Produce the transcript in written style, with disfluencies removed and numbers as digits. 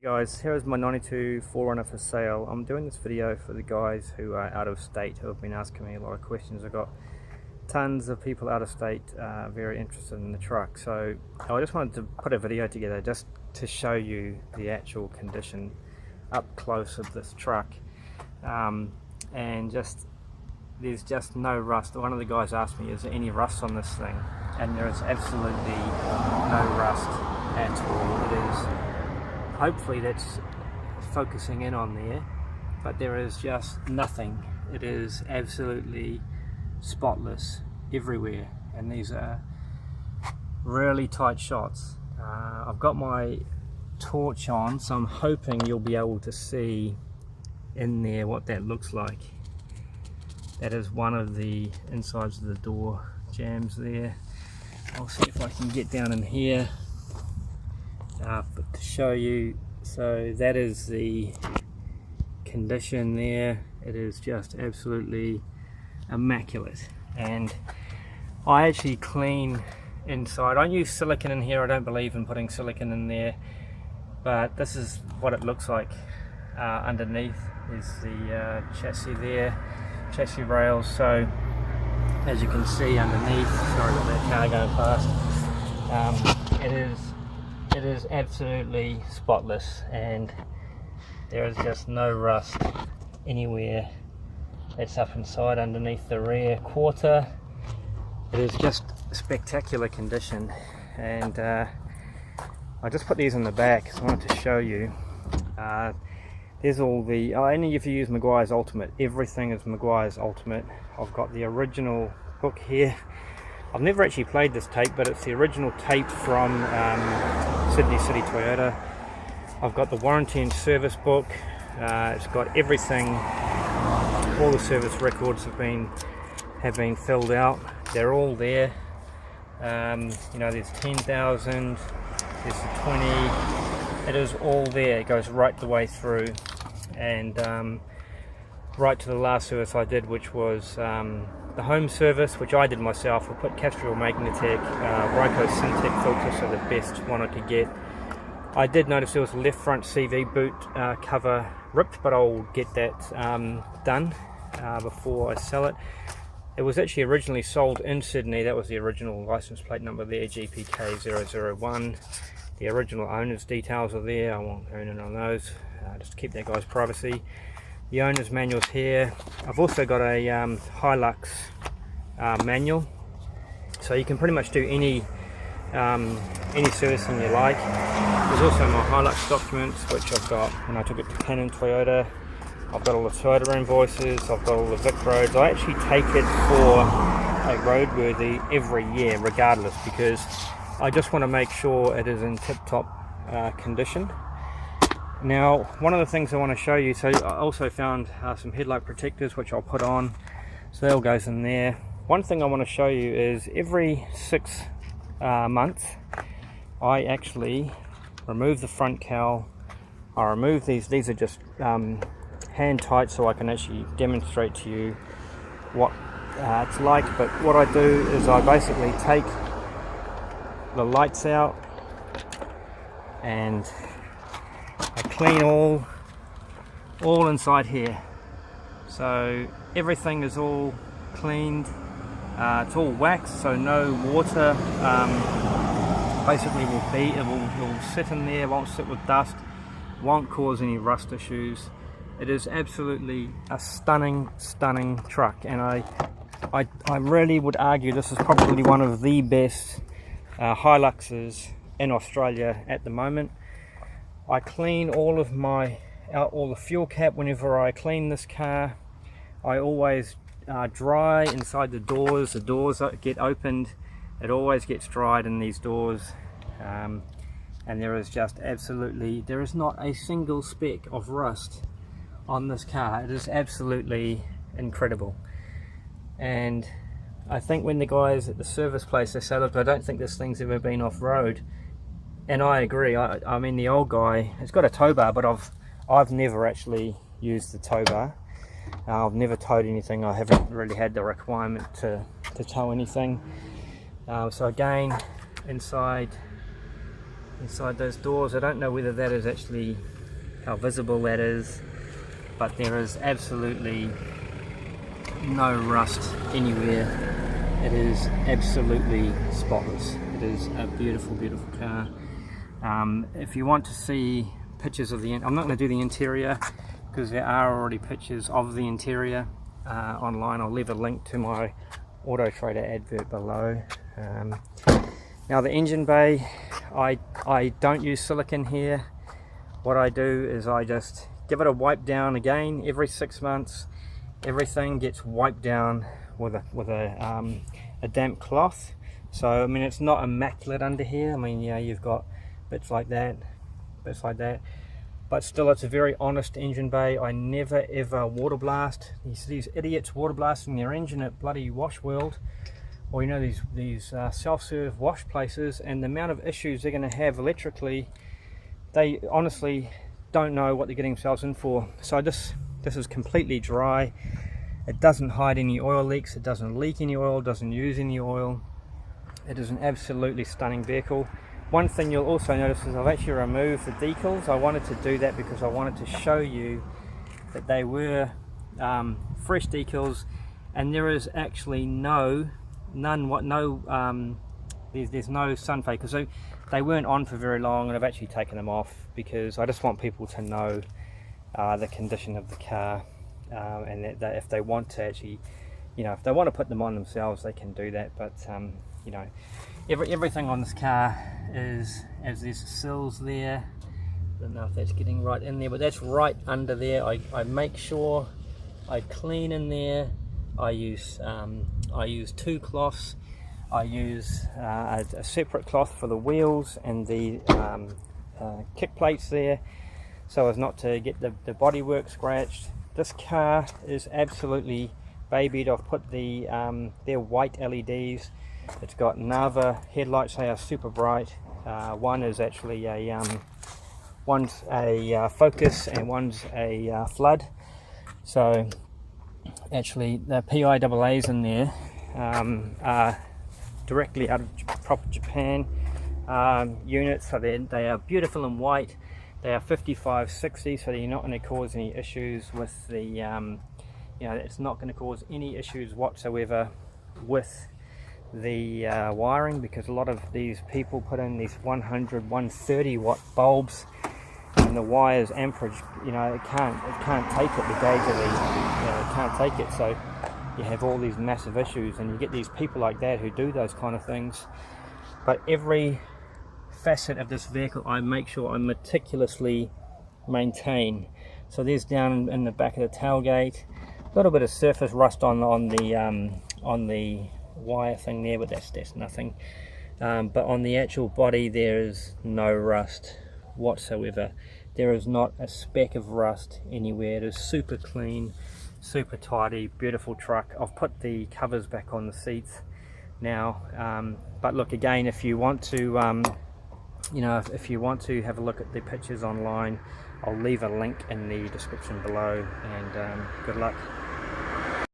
Guys, here is my 92 4Runner for sale. I'm doing this video for the guys who are out of state, who have been asking me a lot of questions. I've got tons of people out of state very interested in the truck, so I just wanted to put a video together just to show you the actual condition up close of this truck, and there's just no rust. One of the guys asked me, is there any rust on this thing? And there is absolutely no rust at all. It is, hopefully that's focusing in on there, but there is just nothing. It is absolutely spotless everywhere, and these are really tight shots. I've got my torch on, so I'm hoping you'll be able to see in there what that looks like. That is one of the insides of the door jambs there. I'll see if I can get down in here to show you. So that is the condition there. It is just absolutely immaculate, and I actually clean inside. I use silicone in here. I don't believe in putting silicone in there, but this is what it looks like. Underneath is the chassis there, chassis rails. So as you can see underneath, sorry about that car going past, it is absolutely spotless, and there is just no rust anywhere. That's up inside underneath the rear quarter. It is just spectacular condition, and I just put these in the back because I wanted to show you. There's all the, only if you use Maguire's Ultimate, everything is Maguire's Ultimate. I've got the original book here. I've never actually played this tape, but it's the original tape from Sydney City Toyota. I've got the warranty and service book. It's got everything. All the service records have been filled out. They're all there. You know, there's 10,000, there's the 20. It is all there. It goes right the way through, and right to the last service I did, which was the home service, which I did myself. I put Castrol Magnetic, Ryco Syntec filters, so the best one I could get. I did notice there was a left front CV boot cover ripped, but I'll get that done before I sell it. It was actually originally sold in Sydney. That was the original license plate number there, GPK001. The original owner's details are there. I won't go in on those, just to keep that guy's privacy. The owner's manual's here. I've also got a Hilux manual, so you can pretty much do any servicing you like. There's also my Hilux documents, which I've got when I took it to Canon Toyota. I've got all the Toyota invoices. I've got all the Vic roads. I actually take it for a roadworthy every year, regardless, because I just want to make sure it is in tip-top condition. Now, one of the things I want to show you, so I also found some headlight protectors, which I'll put on, so that all goes in there. One thing I want to show you is every 6 months I actually remove the front cowl. I remove these are just hand tight, so I can actually demonstrate to you what it's like. But what I do is I basically take the lights out and I clean all inside here, so everything is all cleaned. It's all waxed, so no water basically will sit in there, won't sit with dust, won't cause any rust issues. It is absolutely a stunning truck, and I really would argue this is probably one of the best Hiluxes in Australia at the moment. I clean all the fuel cap whenever I clean this car. I always dry inside the doors. The doors get opened. It always gets dried in these doors, and there is just there is not a single speck of rust on this car. It is absolutely incredible. And I think when the guys at the service place, they say, look, I don't think this thing's ever been off-road. And I agree. I mean, the old guy, it's got a tow bar, but I've never actually used the tow bar. I've never towed anything. I haven't really had the requirement to tow anything. So again, inside inside those doors. I don't know whether that is actually how visible that is, but there is absolutely no rust anywhere. It is absolutely spotless. It is a beautiful, beautiful car. If you want to see pictures of the, I'm not going to do the interior because there are already pictures of the interior online. I'll leave a link to my Auto Trader advert below. Now the engine bay, I don't use silicone here. What I do is I just give it a wipe down again every 6 months. Everything gets wiped down with a damp cloth. So I mean, it's not immaculate under here. I mean, yeah, you've got bits like that, but still it's a very honest engine bay. I never ever water blast. You see these idiots water blasting their engine at bloody Wash World, or you know, these self-serve wash places, and the amount of issues they're going to have electrically, they honestly don't know what they're getting themselves in for. So this is completely dry. It doesn't hide any oil leaks, it doesn't leak any oil, doesn't use any oil. It is an absolutely stunning vehicle. One thing you'll also notice is I've actually removed the decals. I wanted to do that because I wanted to show you that they were fresh decals, and there is actually there's no sun fade, because they weren't on for very long, and I've actually taken them off because I just want people to know the condition of the car, and that if they want to actually, you know, if they want to put them on themselves, they can do that. But you know, everything on this car is, as there's sills there, I don't know if that's getting right in there, but that's right under there. I make sure I clean in there. I use 2 cloths. I use a separate cloth for the wheels and the kick plates there, so as not to get the bodywork scratched. This car is absolutely babied. I've put their white LEDs. It's got Nava headlights. They are super bright. One is actually one's a focus and one's a flood. So actually the PIAAs in there are directly out of proper Japan units. So they are beautiful and white. They are 55/60, so you're not going to cause any issues with the you know, it's not going to cause any issues whatsoever with the wiring, because a lot of these people put in these 100, 130 watt bulbs, and the wires amperage, you know, it can't take it. The gauge of it can't take it. So you have all these massive issues, and you get these people like that who do those kind of things. But every facet of this vehicle I make sure I meticulously maintain. So there's down in the back of the tailgate, a little bit of surface rust on the wire thing there, but that's nothing. But on the actual body there is no rust whatsoever. There is not a speck of rust anywhere. It is super clean, super tidy, beautiful truck. I've put the covers back on the seats now, but look, again, if you want to you know, if you want to have a look at the pictures online, I'll leave a link in the description below, and good luck.